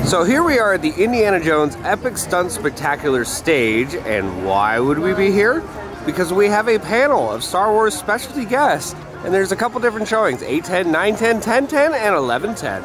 So here we are at the Indiana Jones Epic Stunt Spectacular stage, and why would we be here? Because we have a panel of Star Wars specialty guests, and there's a couple different showings, 8:10, 9:10, 10:10, and 11:10.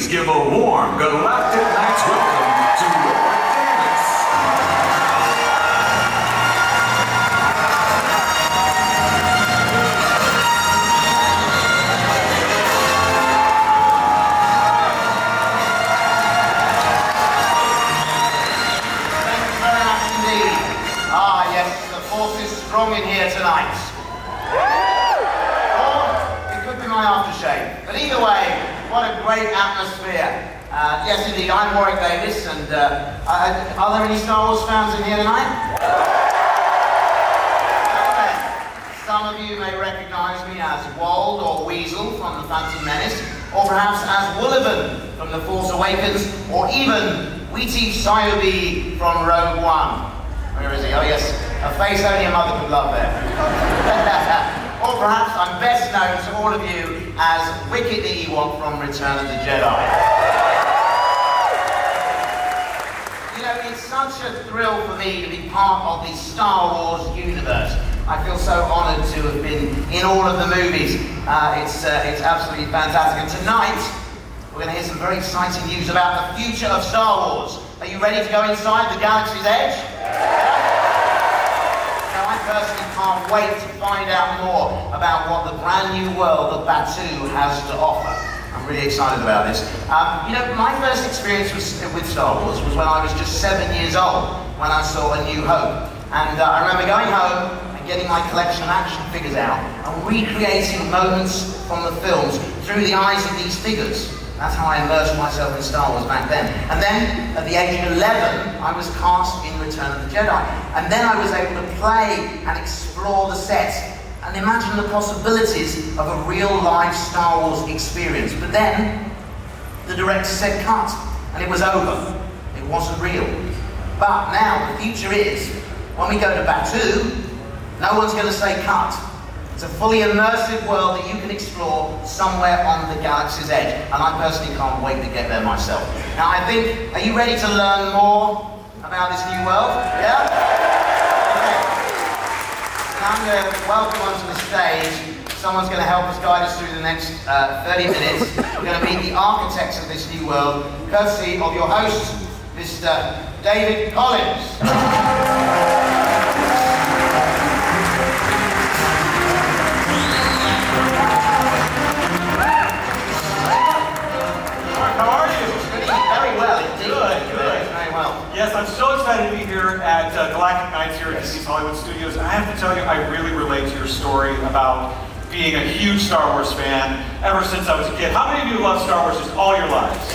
Give a warm Galactic Knights welcome to Lord Dennis. Thank you very much indeed. Ah yes, the force is strong in here tonight. Or it could be my aftershave. But either way, what a great atmosphere. Yes, indeed, I'm Warwick Davis, and are there any Star Wars fans in here tonight? Okay. Some of you may recognize me as Wald or Weasel from The Phantom Menace, or perhaps as Woollibon from The Force Awakens, or even Wheaty Sayobi from Rogue One. Where is he? Oh yes, a face only a mother could love there. Or perhaps I'm best known to all of you as Wicket the Ewok from Return of the Jedi. You know, it's such a thrill for me to be part of the Star Wars universe. I feel so honoured to have been in all of the movies. It's absolutely fantastic. And tonight, we're going to hear some very exciting news about the future of Star Wars. Are you ready to go inside the Galaxy's Edge? I personally can't wait to find out more about what the brand new world of Batuu has to offer. I'm really excited about this. You know, my first experience with Star Wars was when I was just 7 years old, when I saw A New Hope. And I remember going home and getting my collection of action figures out and recreating moments from the films through the eyes of these figures. That's how I immersed myself in Star Wars back then. And then, at the age of 11, I was cast in Return of the Jedi. And then I was able to play and explore the set and imagine the possibilities of a real live Star Wars experience. But then, the director said cut, and it was over. It wasn't real. But now, the future is, when we go to Batuu, no one's going to say cut. It's a fully immersive world that you can explore somewhere on the Galaxy's Edge, and I personally can't wait to get there myself. Now I think, are you ready to learn more about this new world? Yeah? Okay. Now I'm going to welcome onto the stage. Someone's going to help us guide us through the next 30 minutes. We're going to meet the architects of this new world, courtesy of your host, Mr. David Collins. Yes, I'm so excited to be here at Galactic Nights here at Disney's Hollywood Studios. And I have to tell you, I really relate to your story about being a huge Star Wars fan ever since I was a kid. How many of you love Star Wars just all your lives?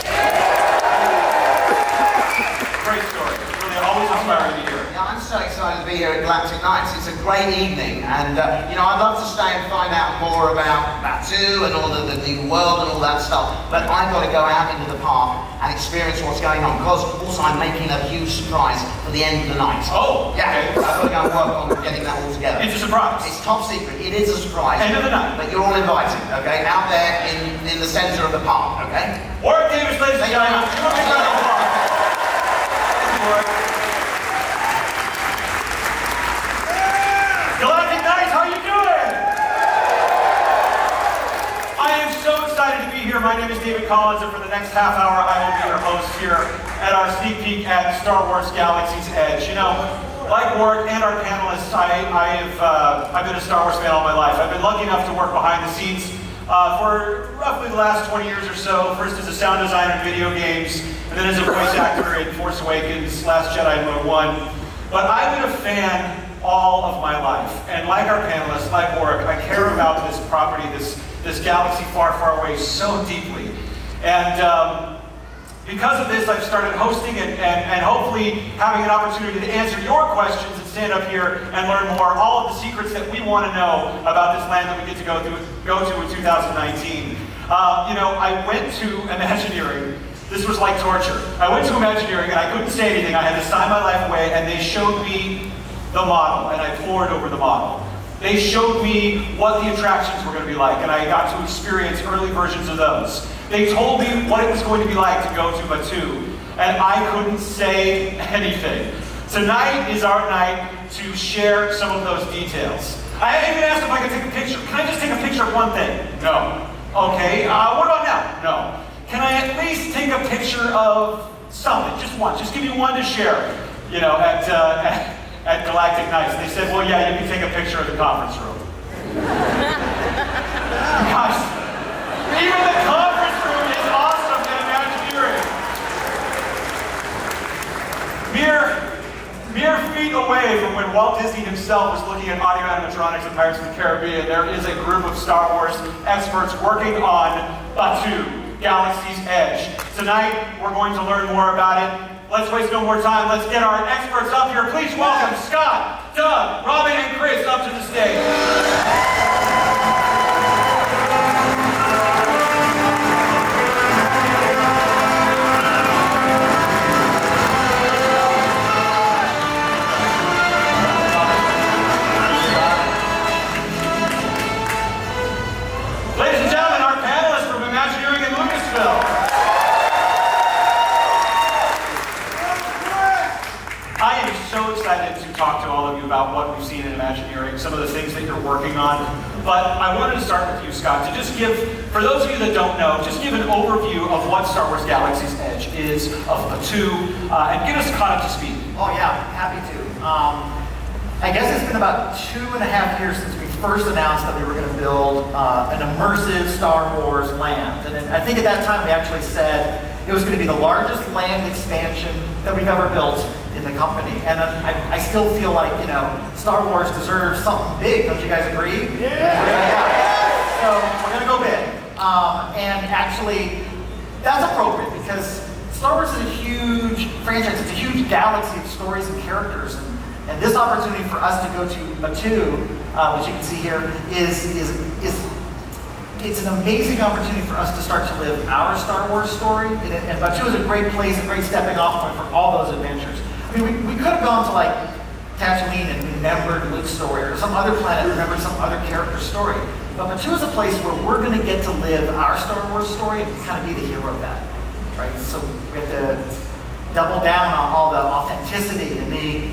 Great story. It's really always inspiring to hear. Yeah, I'm so excited to be here at Galactic Nights. It's a great evening, and you know, I'd love to stay and find out more about Batuu and all the new world and all that stuff. But I've got to go out into the park and experience what's going on, because also I'm making a huge surprise for the end of the night. Oh, yeah. Okay. I've got to go and work on getting that all together. It's a surprise. It's top secret. It is a surprise. End of the night. But you're all invited, okay? Out there in the centre of the park, okay? Warwick Davis, ladies and gentlemen. Thank you, Warwick. Galactic Nights, how you doing? I am so excited to be here. My name is David Collins, and for the next half hour, I will be your host here at our sneak peek at Star Wars Galaxy's Edge. You know, like Warwick and our panelists, I've been a Star Wars fan all my life. I've been lucky enough to work behind the scenes for roughly the last 20 years or so. First as a sound designer in video games, and then as a voice actor in Force Awakens, Last Jedi, and Rogue One. But I've been a fan all of my life. And like our panelists, like Warwick, I care about this property, this galaxy far, far away so deeply. And because of this, I've started hosting and hopefully having an opportunity to answer your questions and stand up here and learn more, all of the secrets that we want to know about this land that we get to go to in 2019. You know, I went to Imagineering. This was like torture. I went to Imagineering and I couldn't say anything. I had to sign my life away, and they showed me the model, and I pored over the model. They showed me what the attractions were going to be like, and I got to experience early versions of those. They told me what it was going to be like to go to Batuu, and I couldn't say anything. Tonight is our night to share some of those details. I even asked if I could take a picture. Can I just take a picture of one thing? No. Okay, what about now? No. Can I at least take a picture of something? Just one. Just give me one to share, you know, at Galactic Nights. They said, well, yeah, you can take a picture of the conference room. Gosh, even the conference room is awesome in Imagineering. Mere feet away from when Walt Disney himself was looking at audio animatronics in Pirates of the Caribbean, there is a group of Star Wars experts working on Batuu, Galaxy's Edge. Tonight, we're going to learn more about it. Let's waste no more time. Let's get our experts up here. Please welcome Scott, Doug, Robin, and Chris up to the stage. Ladies and gentlemen, our panelists from Imagineering in Lucasville. I am so excited to talk to all of you about what we've seen in Imagineering, some of the things that you're working on. But I wanted to start with you, Scott, to just give, for those of you that don't know, just give an overview of what Star Wars Galaxy's Edge is, of Batuu, and get us caught up to speed. Oh yeah, happy to. I guess it's been about 2.5 years since we first announced that we were going to build an immersive Star Wars land. And I think at that time we actually said it was going to be the largest land expansion that we've ever built in the company. And I still feel like, you know, Star Wars deserves something big. Don't you guys agree? Yeah! So we're going to go big. And actually, that's appropriate because Star Wars is a huge franchise. It's a huge galaxy of stories and characters. And this opportunity for us to go to Batuu, which you can see here, it's an amazing opportunity for us to start to live our Star Wars story. And Batuu is a great place, a great stepping off point for all those adventures. I mean, we could have gone to like Tatooine and remembered Luke's story, or some other planet and remembered some other character's story. But Batuu is a place where we're going to get to live our Star Wars story and kind of be the hero of that, right? So we have to double down on all the authenticity and the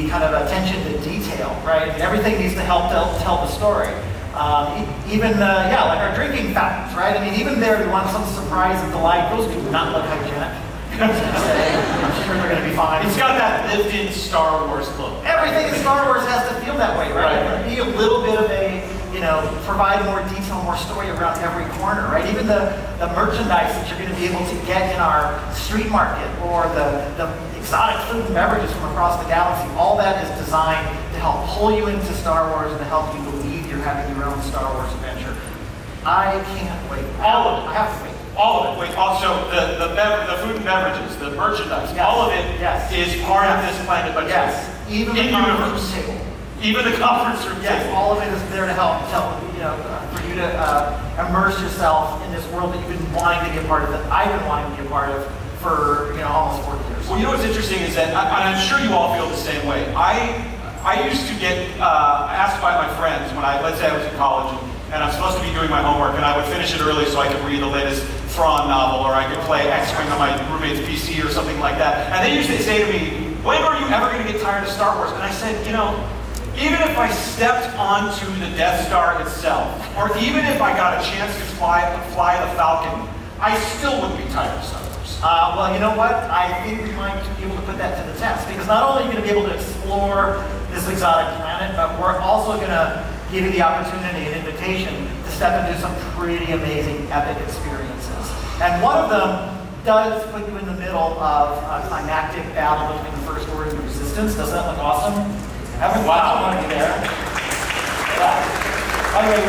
kind of attention to detail, right? And everything needs to help tell the story. Even, like our drinking fountains, right? I mean, even there, we want some surprise and delight. Those do not look hygienic. I'm sure they're going to be fine. It's got that lived-in Star Wars look. Everything in Star Wars has to feel that way, right? Right. Be a little bit of a, you know, provide more detail, more story around every corner, right? Even the merchandise that you're going to be able to get in our street market, or the exotic food and beverages from across the galaxy, all that is designed to help pull you into Star Wars and to help you believe you're having your own Star Wars adventure. I can't wait. All of it. I have to wait. All of it. Wait, also the food and beverages, the merchandise, yes. all of it is part of this planet, but yes, even the conference table. Even the conference room yes, table. all of it is there to help you know, for you to immerse yourself in this world that you've been wanting to be a part of, that I've been wanting to be a part of for, you know, almost 40 years. Well, you know what's interesting is that, and I'm sure you all feel the same way. I used to get asked by my friends when let's say I was in college and I'm supposed to be doing my homework, and I would finish it early so I could read the latest Thrawn novel, or I could play X-Wing on my roommate's PC or something like that. And they usually say to me, when are you ever going to get tired of Star Wars? And I said, you know, even if I stepped onto the Death Star itself, or even if I got a chance to fly the Falcon, I still wouldn't be tired of Star Wars. Well, you know what? I think we might be able to put that to the test, because not only are you going to be able to explore this exotic planet, but we're also going to give you the opportunity and invitation to step into some pretty amazing epic experiences. And one of them does put you in the middle of a climactic battle between the First Order and the Resistance. Doesn't that look awesome? Everyone want to be there. By the way,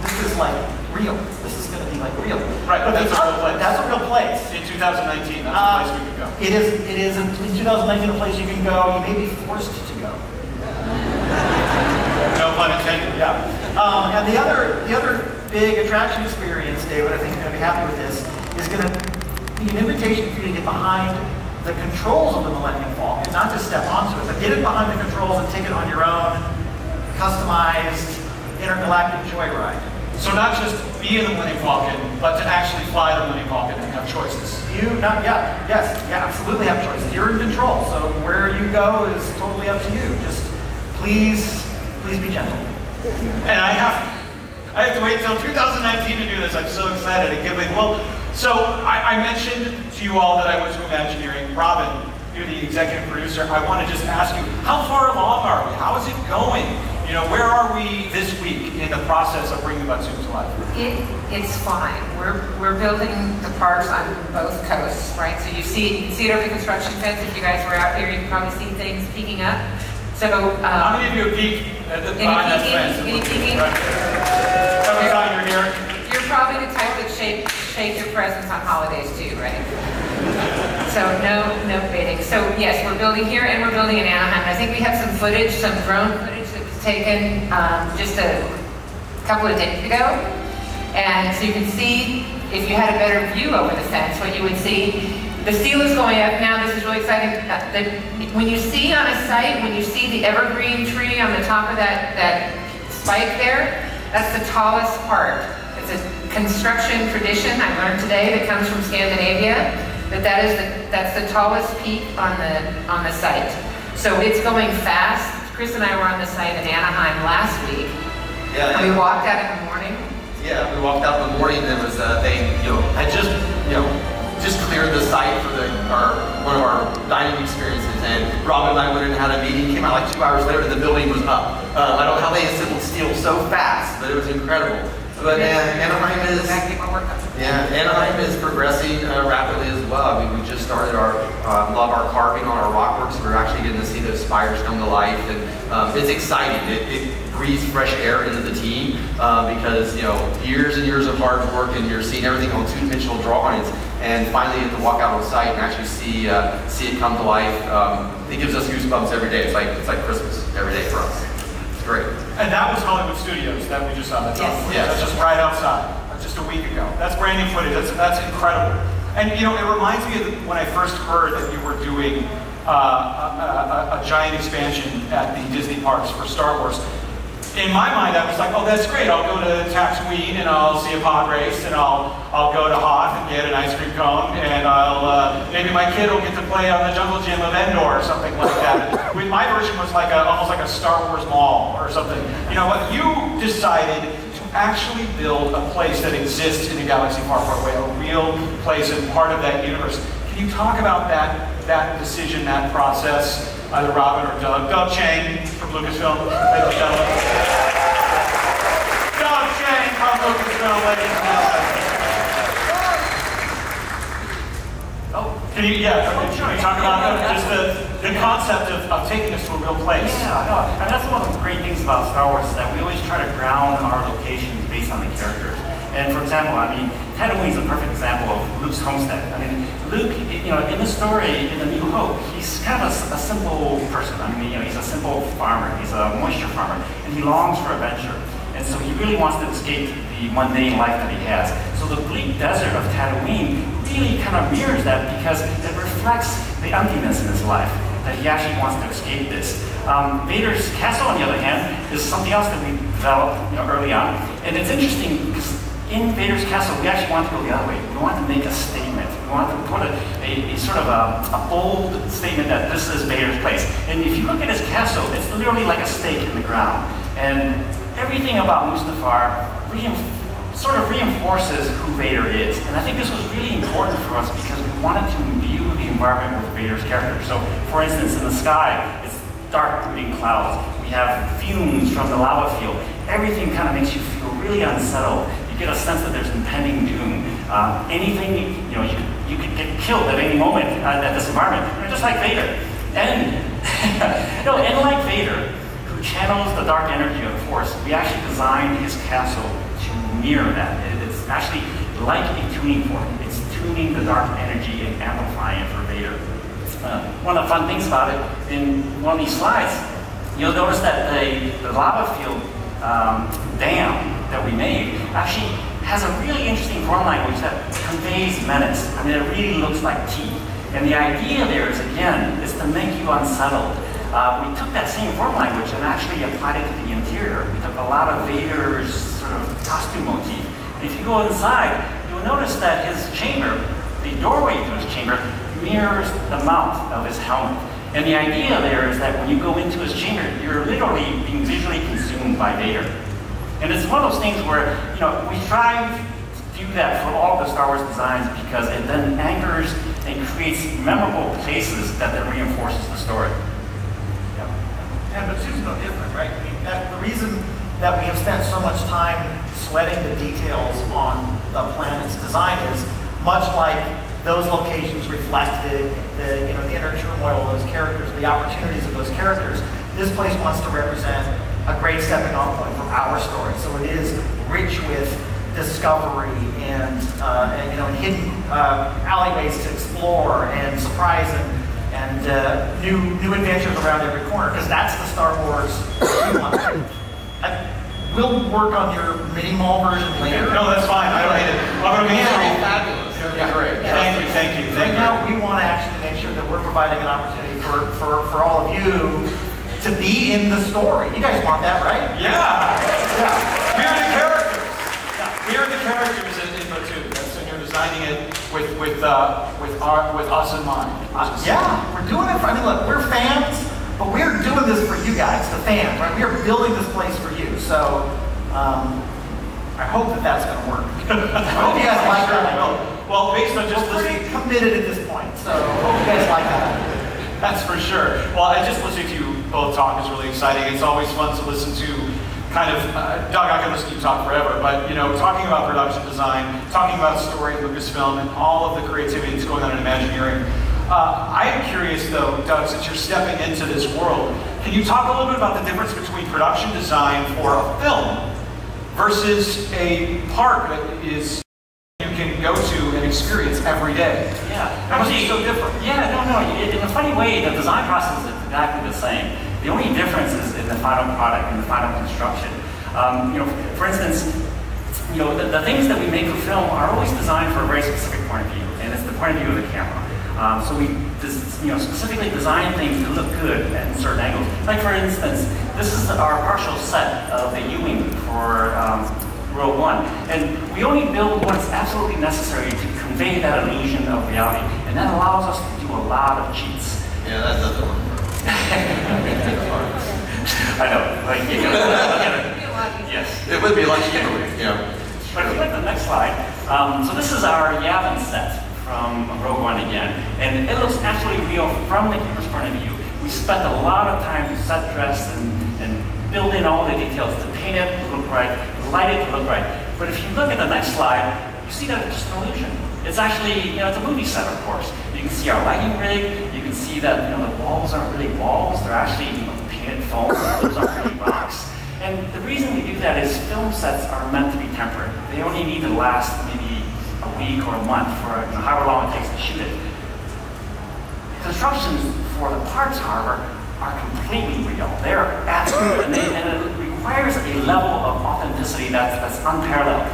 this is like real. This is going to be like real. Right, but that's a real place. That's a real place. In 2019, that's a place we can go. It is in 2019 a place you can go. You may be forced to go. No pun intended. Yeah. And the other big attraction experience, David, I think you're going to be happy with this, is going to be an invitation for you to get behind the controls of the Millennium Falcon, not just step onto it, but get it behind the controls and take it on your own customized intergalactic joyride. So not just be in the Millennium Falcon, but to actually fly the Millennium Falcon and have choices. Absolutely have choices. You're in control, so where you go is totally up to you. Just please be gentle. And I have to wait until 2019 to do this. I'm so excited and giving. Well, so I mentioned to you all that I went to Imagineering. Robin, you're the executive producer. I want to just ask you, how far along are we? How is it going? You know, where are we this week in the process of bringing Batsu to life? It's fine. We're building the parks on both coasts, right? So you can see it over the construction fence. If you guys were out here, you can probably see things peeking up. So how many of you have peeked at the behind that fence? Any peeking? Every time you're here. You're probably the type that shake your presents on holidays too, right? So no baiting. So yes, we're building here and we're building in Anaheim. I think we have some footage, some drone footage that was taken just a couple of days ago. And so you can see, if you had a better view over the fence, what you would see. The steel is going up now. This is really exciting. When you see on a site, when you see the evergreen tree on the top of that spike there, that's the tallest part. It's a construction tradition I learned today that comes from Scandinavia. That's the tallest peak on the site. So it's going fast. Chris and I were on the site in Anaheim last week. Yeah. And we walked out in the morning. Yeah, we walked out in the morning. There was had just cleared the site for one of our dining experiences, and Robin and I went in and had a meeting. Came out like 2 hours later, and the building was up. I don't know how they assembled steel so fast, but it was incredible. But Anaheim is progressing rapidly as well. I mean, we just started love our carving on our rockworks. We're actually getting to see those spires come to life, and it's exciting. It breathes fresh air into the team because years and years of hard work, and you're seeing everything on two-dimensional drawings, and finally you get to walk out on site and actually see it come to life. It gives us goosebumps every day. It's like Christmas every day for us. It's great. And that was Hollywood Studios that we just saw. That's just right outside, just a week ago. That's brand new footage. That's incredible. And it reminds me of when I first heard that you were doing a giant expansion at the Disney parks for Star Wars. In my mind, I was like, oh, that's great. I'll go to Tatooine and I'll see a pod race, and I'll go to Hoth and get an ice cream cone, and maybe my kid will get to play on the jungle gym of Endor or something like that. My version was like almost like a Star Wars mall or something. You know what? You decided to actually build a place that exists in a galaxy far, far away, a real place and part of that universe. Can you talk about that decision, that process? Either Robin or Doug. Doug Chang from Lucasfilm, ladies and gentlemen. Doug Chang from Lucasfilm, ladies and gentlemen. Can you talk about just the concept of taking us to a real place? Yeah, and that's one of the great things about Star Wars, is that we always try to ground our locations based on the characters. And for example, Tatooine is a perfect example of Luke's homestead. Luke, in the story, in A New Hope, he's kind of a simple person. He's a simple farmer. He's a moisture farmer, and he longs for adventure. And so he really wants to escape the mundane life that he has. So the bleak desert of Tatooine really kind of mirrors that, because it reflects the emptiness in his life, that he actually wants to escape this. Vader's castle, on the other hand, is something else that we developed early on. And it's interesting because in Vader's castle, we actually want to go the other way. We want to make a statement. We want to put a sort of a bold statement that this is Vader's place. And if you look at his castle, it's literally like a stake in the ground. And everything about Mustafar sort of reinforces who Vader is. And I think this was really important for us because we wanted to imbue the environment with Vader's character. So, for instance, in the sky, it's dark brooding clouds. We We have fumes from the lava field. Everything kind of makes you feel really unsettled. You get a sense that there's impending doom. Anything, you could get killed at any moment at this environment. Just like Vader. And, and like Vader, who channels the dark energy of the Force, we actually designed his castle to mirror that. It's actually like a tuning fork. It's tuning the dark energy and amplifying it for Vader. One of the fun things about it, in one of these slides, you'll notice that the lava field dam that we made actually has a really interesting form language that conveys menace. I mean, it really looks like teeth. And the idea there is, again, is to make you unsettled. We took that same form language and actually applied it to the interior. We took a lot of Vader's sort of costume motif. And if you go inside, you'll notice that his chamber, the doorway to his chamber, mirrors the mouth of his helmet. And the idea there is that when you go into his chamber, you're literally being visually consumed by Vader. And it's one of those things where, we strive to do that for all the Star Wars designs because it then anchors and creates memorable places that then reinforces the story. Yeah, but Sue's no different, right? I mean, the reason that we have spent so much time sweating the details on the planet's design is much like those locations reflect the inner turmoil of those characters, the opportunities of those characters. This place wants to represent a great stepping off point for our story. So it is rich with discovery and hidden alleyways to explore and surprise and new adventures around every corner. Because that's the Star Wars we want. We'll work on your mini mall version later. No, that's fine. I don't need it. I'm going to make sure. Fabulous. Yeah, great. Yeah. Thank you. Right now, we want to actually make sure that we're providing an opportunity for all of you to be in the story. You guys want that, right? Yeah. We're the characters. We're the characters in Batu. And you're designing it with us in mind. We're doing it for, look, we're fans, but we're doing this for you guys, the fans, right? We are building this place for you. So, I hope that that's going to work. I hope you guys like that. Well, based on just we're pretty committed at this point, so I hope you guys like that. That's for sure. Well, I just listening to you both talk is really exciting. It's always fun to listen to kind of, Doug, I can listen to you talk forever, but talking about production design, talking about story, Lucasfilm, and all of the creativity that's going on in Imagineering. I am curious though, Doug, since you're stepping into this world, can you talk a little bit about the difference between production design for a film versus a park that is you can go to and experience every day? Yeah. How is it so different? Yeah, no. In a funny way, the design process is exactly the same. The only difference is in the final product, in the final construction. For instance, the things that we make for film are always designed for a very specific point of view, and it's the point of view of the camera. So we specifically design things to look good at certain angles. Like for instance, this is our partial set of the U-wing for Rogue One, and we only build what's absolutely necessary to convey that illusion of reality, and that allows us to do a lot of cheats. Yeah, that doesn't work. I know, yes. It would be like cheaper, But if you look at the next slide, so this is our Yavin set from Rogue One again, and it looks absolutely real from the camera's point of view. We spent a lot of time to set dress and build in all the details to paint it to look right, to light it to look right. But if you look at the next slide, you see that it's just an illusion. It's actually, it's a movie set, of course. You can see our lighting rig. You can see that, the walls aren't really walls. They're actually, painted foam. Those aren't really rocks. And the reason we do that is film sets are meant to be temporary. They only need to last maybe a week or a month for however long it takes to shoot it. Constructions for the parts, however, are completely real. They're absolute, and it requires a level of authenticity that's unparalleled.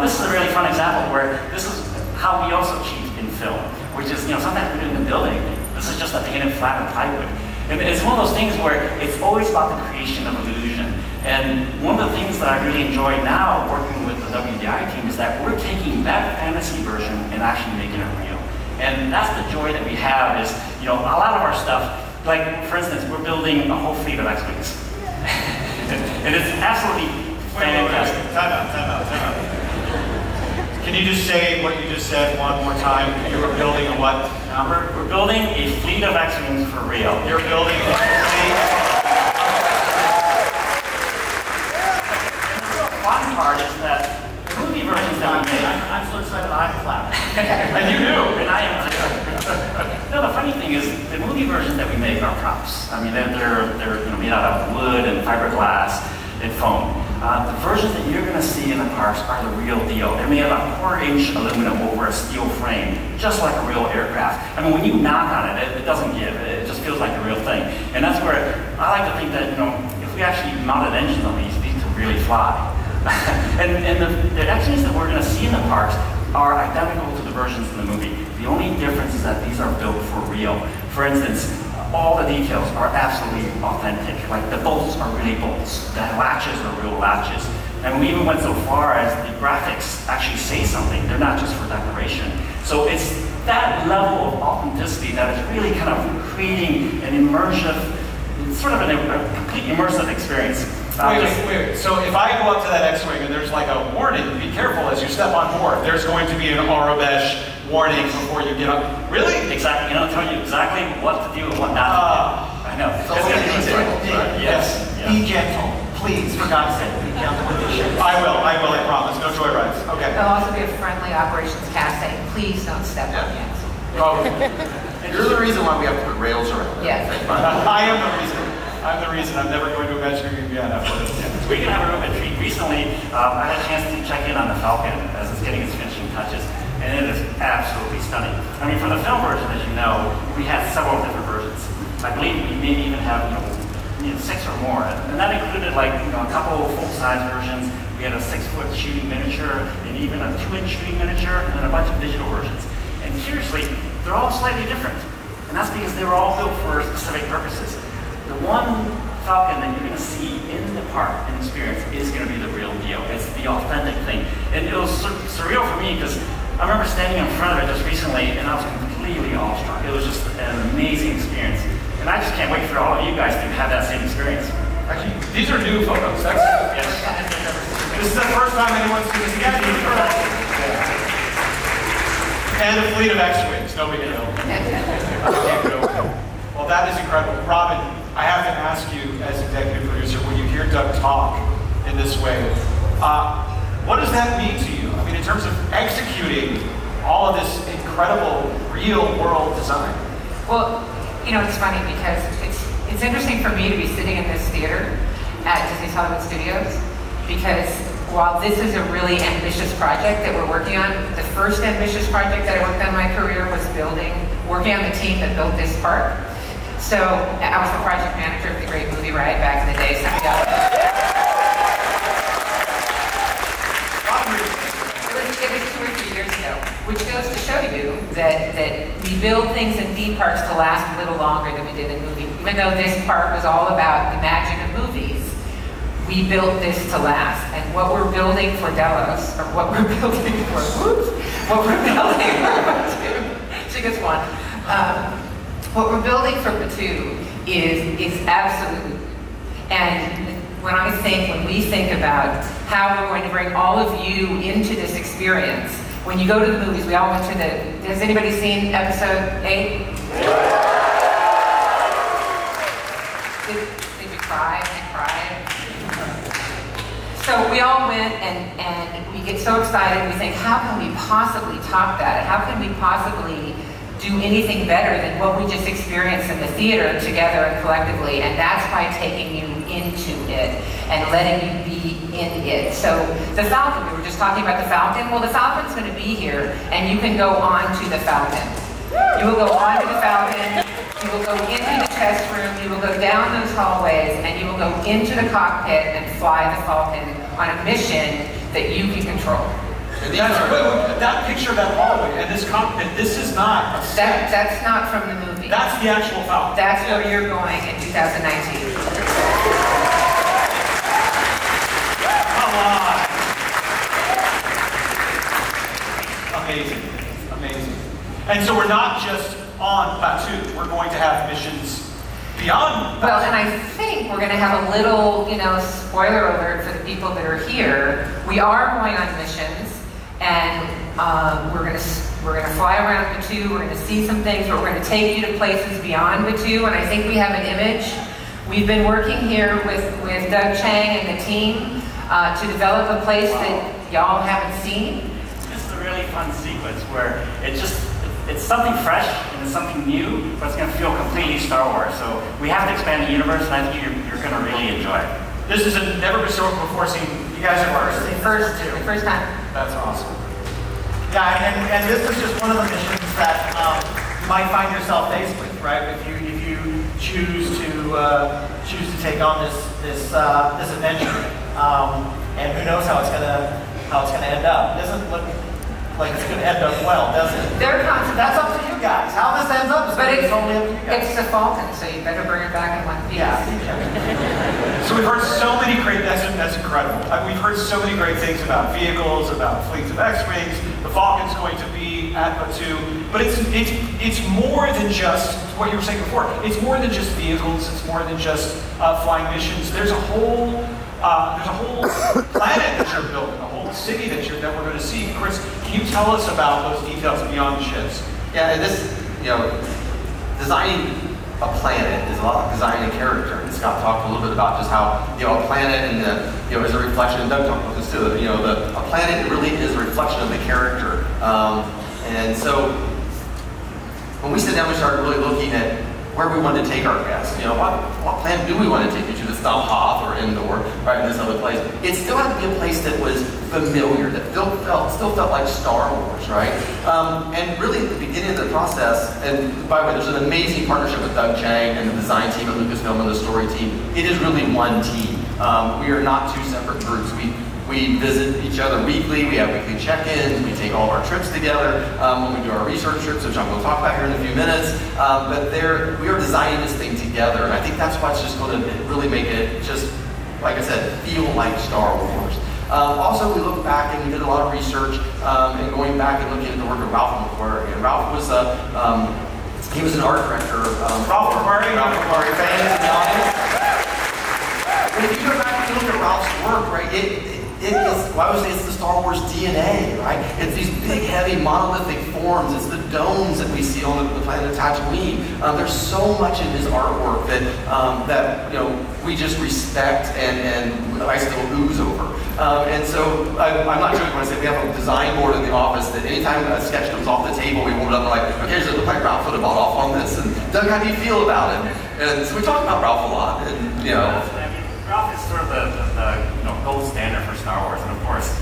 This is a really fun example where this is how we also cheat in film, which is, sometimes we're doing the building. This is just a painted flat of plywood. And it's one of those things where it's always about the creation of illusion. And one of the things that I really enjoy now working with the WDI team is that we're taking that fantasy version and actually making it real. And that's the joy that we have is, a lot of our stuff, like for instance, we're building a whole fleet of X-Wings. And it's absolutely fantastic. Time out. Can you just say what you just said one more time? You were building a what? We're building a fleet of X-Wings for real. You're building a fleet that we make. I'm so excited I clap. And you do. And I am. No, the funny thing is, the movie versions that we make are props. I mean, they're made out of wood and fiberglass and foam. The versions that you're going to see in the parks are the real deal. They're made out of 1/4-inch aluminum over a steel frame, just like a real aircraft. I mean, when you knock on it, it doesn't give. It just feels like the real thing. And that's where I like to think that, if we actually mounted engines on these could really fly. and the engines that we're going to see in the parks are identical to the versions in the movie. The only difference is that these are built for real. For instance, all the details are absolutely authentic. Like the bolts are really bolts. The latches are real latches. And we even went so far as the graphics actually say something. They're not just for decoration. So it's that level of authenticity that is really kind of creating an immersive, sort of a complete immersive experience. Wait. So if I go up to that X-Wing and there's like a warning, be careful as you step on board. There's going to be an Arabesh warning before you get up. Really? Exactly. Tell you exactly what to do and what not to do. I know. It's going to be Yes. Be gentle, please, for God's sake. Be gentle with the ship. I will, I promise. No joyrides. Okay. There'll also be a friendly operations cast saying, please don't step on the axle. Oh, You're the reason why we have to put rails around it. Yes. I am the reason. I'm the reason. I'm never going to Imagineering again after this. Speaking of a treat, recently I had a chance to check in on the Falcon as it's getting its finishing touches, and it is absolutely stunning. I mean, for the film version, as you know, we had several different versions. I believe we maybe even have 6 or more, and that included like a couple of full-size versions. We had a 6-foot shooting miniature, and even a 2-inch shooting miniature, and then a bunch of digital versions. And seriously, they're all slightly different, and that's because they were all built for specific purposes. The one Falcon that you're going to see in the park and experience is going to be the real deal. It's the authentic thing. And it was surreal for me because I remember standing in front of it just recently and I was completely awestruck. It was just an amazing experience. And I just can't wait for all of you guys to have that same experience. Actually, these are new photos. That's Yes. This is the first time anyone's seen this. Yeah, these are and a fleet of X-Wings. No big deal. Well, that is incredible. Robin, I have to ask you, as executive producer, when you hear Doug talk in this way, what does that mean to you? I mean, in terms of executing all of this incredible real-world design. Well, it's funny because it's interesting for me to be sitting in this theater at Disney's Hollywood Studios, because while this is a really ambitious project that we're working on, the first ambitious project that I worked on in my career was working on the team that built this park. So I was the project manager of the Great Movie Ride back in the day. It was 2 or 3 years ago, which goes to show you that we build things in theme parks to last a little longer than we did in movies. Even though this park was all about the magic of movies, we built this to last. And what we're building for Delos, or what we're building for, she gets one. What we're building for Batuu is absolutely, and when we think about how we're going to bring all of you into this experience, when you go to the movies, we all went to has anybody seen episode 8? Did you cry and cry? So we all went and we get so excited, we think, how can we possibly top that? How can we possibly do anything better than what we just experienced in the theater together and collectively? And that's by taking you into it and letting you be in it. So the Falcon, we were just talking about the Falcon. Well, the Falcon's going to be here, and you can go on to the Falcon. You will go on to the Falcon, you will go into the test room, you will go down those hallways, and you will go into the cockpit and fly the Falcon on a mission that you can control. That picture of that hallway and this cockpit, this is not a set. That's not from the movie. That's the actual Falcon. That's where you're going in 2019. Come on. Amazing. Amazing. And so we're not just on Batuu. We're going to have missions beyond Batuu. Well, and I think we're going to have a little, spoiler alert for the people that are here. We are going on missions. And we're going to fly around Batuu. We're going to see some things. But we're going to take you to places beyond Batuu. And I think we have an image. We've been working here with Doug Chang and the team to develop a place that y'all haven't seen. fun sequence where it's something fresh and it's something new, but it's going to feel completely Star Wars. So we have to expand the universe, and I think you're going to really enjoy it. This is a never been before seen. You guys are The first time. That's awesome. Yeah, and this is just one of the missions that you might find yourself faced with, right? If you choose to take on this adventure, and who knows how it's gonna end up. It doesn't look like it's gonna end up well, does it? That's up to you guys. How this ends up is totally up to you guys. It's the Falcon, so you better bring it back in one piece. Yeah. So we've heard so many great, that's incredible. We've heard so many great things about vehicles, about fleets of X-Wings. The Falcon's going to be at Batu, but it's more than just what you were saying before. It's more than just vehicles, it's more than just flying missions. There's a whole planet that you're building, a whole city that we're going to see. Chris, can you tell us about those details beyond the ships? Yeah, and this, designing a planet is a lot like designing a character. And Scott talked a little bit about just how, a planet and is a reflection, and Doug talked about this too, a planet really is a reflection of the character. And so when we sit down, we start really looking at where we want to take our guests. What planet do we want to take you to? That's not Hoth or Endor, right, in this other place. It still had to be a place that was familiar, that still felt like Star Wars, right? And really at the beginning of the process, and by the way, there's an amazing partnership with Doug Chang and the design team at Lucasfilm and the story team. It is really one team. We are not two separate groups. We visit each other weekly, we have weekly check-ins, we take all of our trips together when we do our research trips, which I'm going to talk about here in a few minutes. But we are designing this thing together, and I think that's what's just going to really make it just, like I said, feel like Star Wars. Also, we look back and we did a lot of research and going back and looking at the work of Ralph McQuarrie. And Ralph was he was an art director. Ralph McQuarrie, fans in the audience. But if you go back and look at Ralph's work, right, it's the Star Wars DNA, right? It's these big, heavy, monolithic forms. It's the domes that we see on the planet Tatooine. There's so much in his artwork that we just respect and I still ooze over. And so I'm not joking when I say we have a design board in the office that anytime a sketch comes off the table, we hold it up and like, okay, so it looks like Ralph would have bought off on this. And Doug, how do you feel about it? And so we talk about Ralph a lot. And Ralph is sort of the gold standard for Star Wars, and of course,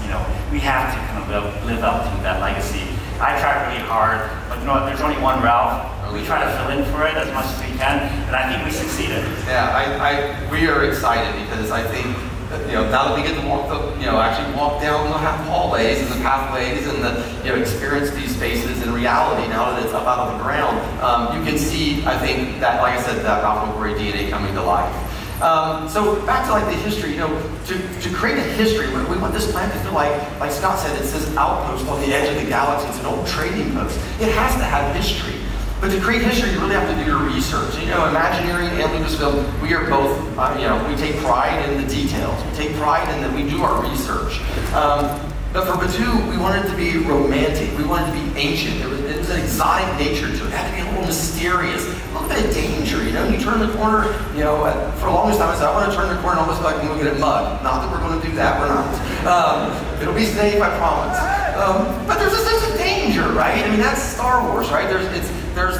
we have to kind of live up to that legacy. I try really hard, but you know what? There's only one Ralph. We try to fill in for it as much as we can, and I think we succeeded. Yeah, we are excited because I think that, now that we get to actually walk down the hallways and the pathways and experience these spaces in reality, now that it's up out of the ground, you can see, I think that, like I said, that Ralph McQuarrie DNA coming to life. So back to the history, to create a history, we want this planet to feel like Scott said, it's this outpost on the edge of the galaxy. It's an old trading post. It has to have history. But to create history, you really have to do your research. Imagineering and Lucasfilm, we are both, we take pride in the details. We take pride in that we do our research. But for Batu, we wanted it to be romantic. We wanted it to be ancient. It was an exotic nature to it. It had to be a little mysterious, a little bit of danger. You turn the corner, for the longest time I said, I want to turn the corner and almost like I'm looking at mud. Not that we're going to do that, we're not. It'll be safe, I promise. But there's a sense of danger, right? That's Star Wars, right? There's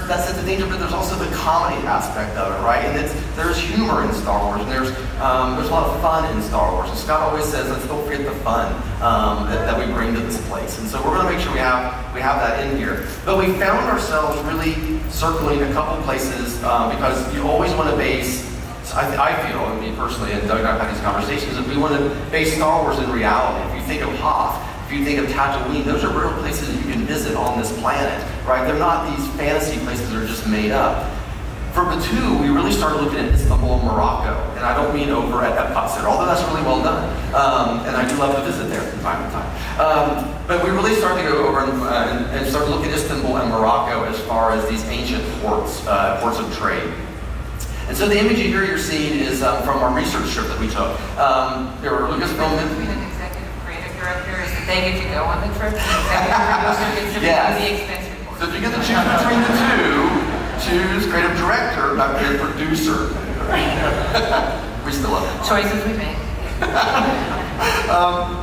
that sense of danger, but there's also the comedy aspect of it, right? And there's humor in Star Wars, and there's a lot of fun in Star Wars. And Scott always says, let's don't forget the fun that we bring to this place. And so we're going to make sure we have that in here. But we found ourselves really circling a couple places because you always want to base, I feel, and me personally, and Doug and I have had these conversations, that we want to base Star Wars in reality. If you think of Hoth, if you think of Tatooine, those are real places that you can visit on this planet, right? They're not these fantasy places that are just made up. For Batu, we really started looking at Istanbul and Morocco, and I don't mean over at Epcot Center, although that's really well done, and I do love to visit there from time to time. But we really started to go over and start to look at Istanbul and Morocco as far as these ancient ports of trade. And so the image here you're seeing is from our research trip that we took. There were Lucasfilm. Director is that they get to go on the trip. The executive producer gets to do the expense report. So if you get to choose between the two, choose creative director, not creative producer. We still love it. Choices we make.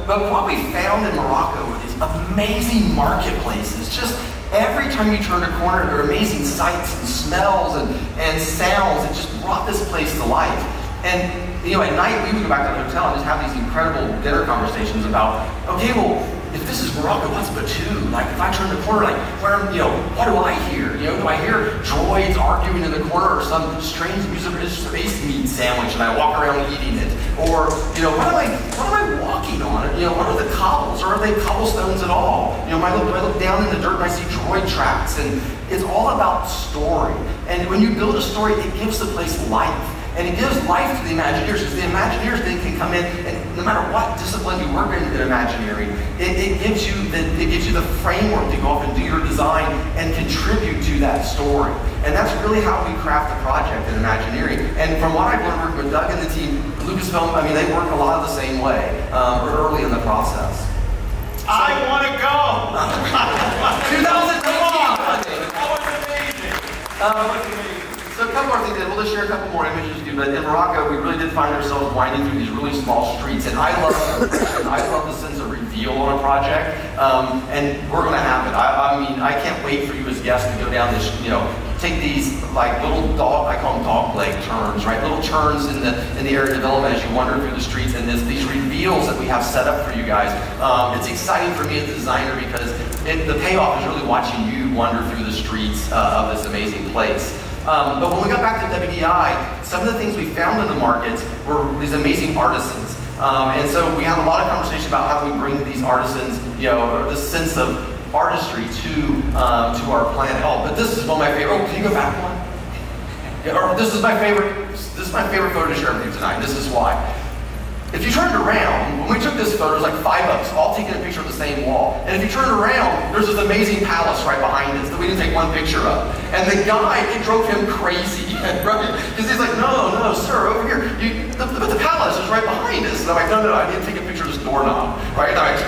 But what we found in Morocco were these amazing marketplaces. Just every time you turned a corner, there were amazing sights and smells and sounds that just brought this place to life. And at night we would go back to the hotel and just have these incredible dinner conversations about, okay, well, if this is Morocco, what's Batu? Like, if I turn the corner, like, what do I hear? Do I hear droids arguing in the corner, or some strange music space meat sandwich, and I walk around eating it? Or, what am I walking on? What are the cobbles? Or are they cobblestones at all? I look down in the dirt and I see droid tracks, and it's all about story. And when you build a story, it gives the place life. And it gives life to the Imagineers, because the Imagineers then can come in, and no matter what discipline you work in Imagineering, it gives you the framework to go off and do your design and contribute to that story. And that's really how we craft a project in Imagineering. And from what I've learned working with Doug and the team, Lucasfilm, they work a lot of the same way, early in the process. I want to go! 2019! That was amazing! So a couple more things, we'll just share a couple more images with you, but in Morocco, we really did find ourselves winding through these really small streets, and I love the sense of reveal on a project, and we're going to have it. I can't wait for you as guests to go down this, take these like little I call them dog leg turns, right? Little turns in the area development as you wander through the streets, and these reveals that we have set up for you guys. It's exciting for me as a designer because the payoff is really watching you wander through the streets of this amazing place. But when we got back to WDI, some of the things we found in the markets were these amazing artisans. And so we had a lot of conversation about how do we bring these artisans, or this sense of artistry to our planet. Oh, but this is one of my favorite. Oh, can you go back one? Yeah, or this is my favorite. This is my favorite photo to share with you tonight. This is why. If you turned around, when we took this photo, it was like $5, all taking a picture of the same wall. And if you turned around, there's this amazing palace right behind us that we didn't take one picture of. And the guy, it drove him crazy, right? Because he's like, no, sir, over here. But the palace is right behind us. And I'm like, no, I need to take a picture of this doorknob, right? And I'm like,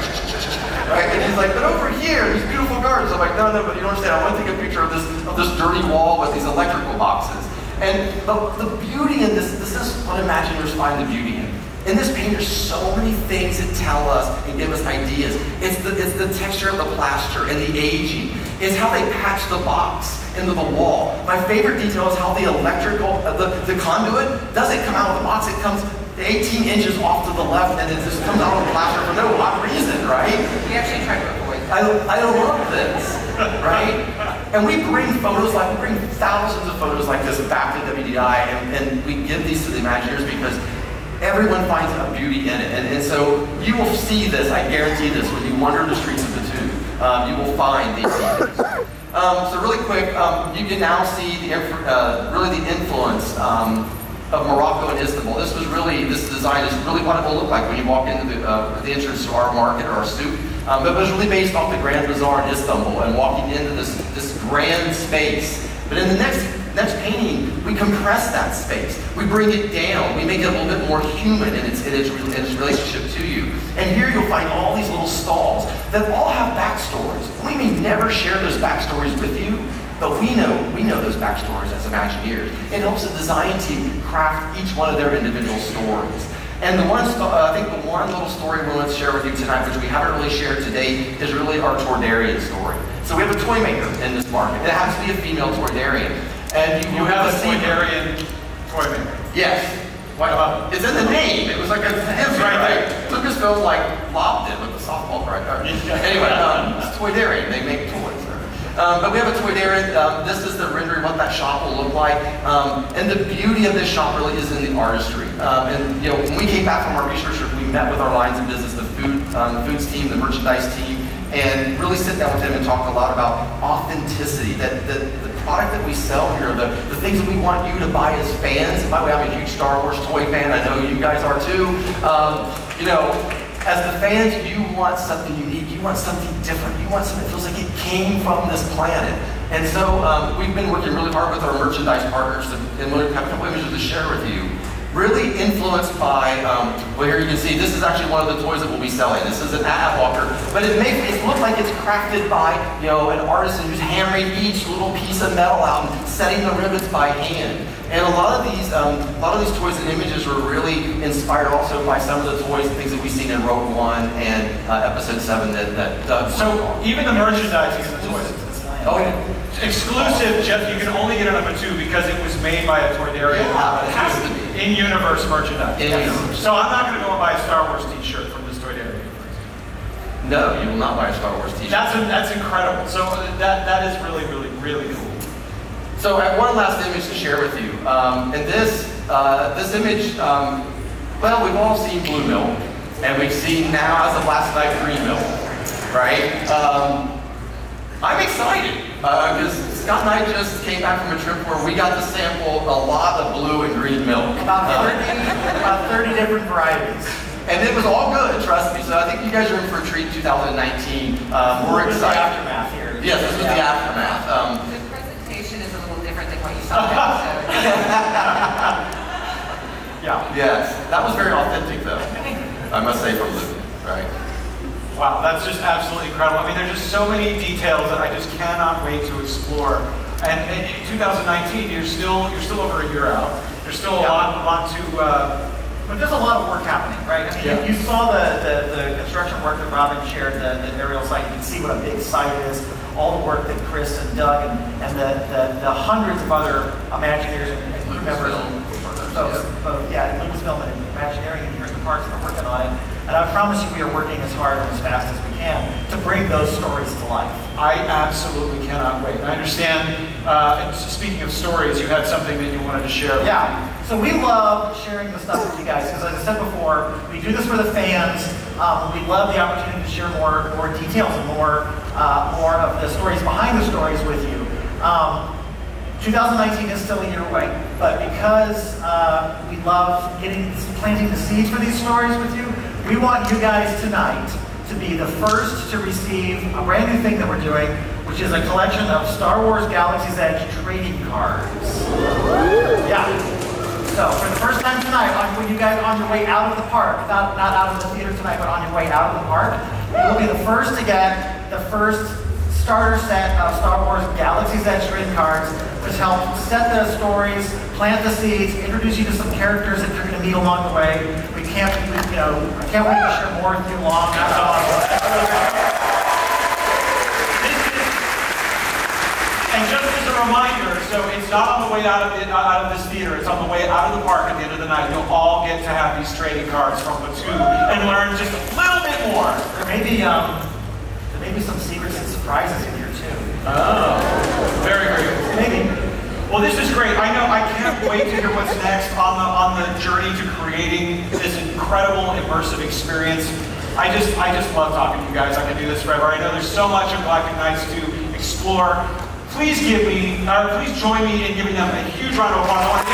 right? And he's like, but over here, these beautiful gardens. I'm like, no, but you don't understand. I want to take a picture of this dirty wall with these electrical boxes. And the beauty in this is what Imagineers find the beauty in. In this paint, there's so many things that tell us and give us ideas. It's the texture of the plaster and the aging. It's how they patch the box into the wall. My favorite detail is how the electrical, the conduit doesn't come out of the box. It comes 18 inches off to the left, and it just comes out of the plaster for no odd reason, right? We actually tried to avoid that. I love this, right? And we bring thousands of photos like this back to WDI, and we give these to the Imagineers because everyone finds a beauty in it. And so you will see this, I guarantee this, when you wander the streets of Batu. You will find these images. So really quick, you can now see really the influence of Morocco and Istanbul. This design is really what it will look like when you walk into the entrance to our market or our souk. But it was really based off the Grand Bazaar in Istanbul and walking into this grand space. But in the next painting, we compress that space. We bring it down. We make it a little bit more human in its relationship to you. And here you'll find all these little stalls that all have backstories. We may never share those backstories with you, but we know those backstories as Imagineers. It helps the design team craft each one of their individual stories. And I think the one little story we want to share with you tonight, which we haven't really shared today, is really our Toydarian story. So we have a toy maker in this market. It happens to be a female Toydarian. And you have a Toydarian toy maker. Yes. It's in the name. It was like a right there. Lucasfilm lobbed it with the softball, right? Anyway, it's Toydarian. They make toys. But we have a Toydarian. This is the rendering of what that shop will look like. And the beauty of this shop really is in the artistry. And when we came back from our research, we met with our lines of business, the foods team, the merchandise team, and really sit down with them and talk a lot about authenticity. That the product that we sell here, the things that we want you to buy as fans. And by the way, I'm a huge Star Wars toy fan. I know you guys are too. As the fans, you want something unique. You want something different. You want something that feels like it came from this planet. And so we've been working really hard with our merchandise partners, and we'll have a couple images to share with you. really influenced by, well, here you can see, this is actually one of the toys that we'll be selling. This is an ad walker, but it makes it look like it's crafted by, you know, an artisan who's hammering each little piece of metal out and setting the rivets by hand. And a lot of these toys and images were really inspired also by some of the toys and things that we've seen in Rogue One and Episode 7 that Doug. So even the merchandising of the toys. Oh, yeah. Exclusive, Jeff, you can only get it on #2 because it was made by a Toydaria. Yeah, It has to be. In-universe merchandise. In-universe. So I'm not going to go and buy a Star Wars t-shirt from this Toydaria. No, you will not buy a Star Wars t-shirt. That's incredible. So that is really, really, really cool. So I have one last image to share with you. And this image, well, we've all seen Blue Milk, and we've seen now, as of last night, Green Milk, right? I'm excited because Scott and I just came back from a trip where we got to sample a lot of blue and green milk. About 30 different varieties. And it was all good, trust me. So I think you guys are in for a treat in 2019. We're excited. The aftermath here. Yes, this was the aftermath. The presentation is a little different than what you saw in the episode. Yeah. Yes, that was very authentic though, I must say, from Luke, right? Wow, that's just absolutely incredible. I mean, there's just so many details that I just cannot wait to explore. And in 2019, you're still over a year out. There's still a lot to. But there's a lot of work happening, right? I mean, you saw the construction work that Robin shared, the aerial site. You can see what a big site is. All the work that Chris and Doug and the hundreds of other Imagineers and crew members, Lucasfilm and Imagineering and here at the parks that are working on it. And I promise you, we are working as hard and as fast as we can to bring those stories to life. I absolutely cannot wait. And I understand, speaking of stories, you had something that you wanted to share. Yeah, so we love sharing the stuff with you guys, because as I said before, we do this for the fans. We love the opportunity to share more details and more of the stories behind the stories with you. 2019 is still a year away, but because we love planting the seeds for these stories with you, we want you guys tonight to be the first to receive a brand new thing that we're doing, which is a collection of Star Wars Galaxy's Edge trading cards. Yeah. So for the first time tonight, when you guys on your way out of the park, not out of the theater tonight, but on your way out of the park, you will be the first to get the first starter set of Star Wars Galaxy's Edge trading cards, which help set the stories, plant the seeds, introduce you to some characters that you're going to meet along the way. I can't wait to share more with you along. That's awesome. And just as a reminder, so it's not on the way out of this theater, it's on the way out of the park at the end of the night. You'll all get to have these trading cards from #2 and learn just a little bit more. There may be some secrets and surprises in here too. Oh, very, very cool. Maybe. Well, this is great. I know I can't wait to hear what's next on the journey to creating this incredible immersive experience. I just love talking to you guys. I can do this forever. I know there's so much of Galactic Nights to explore. Please join me in giving them a huge round of applause.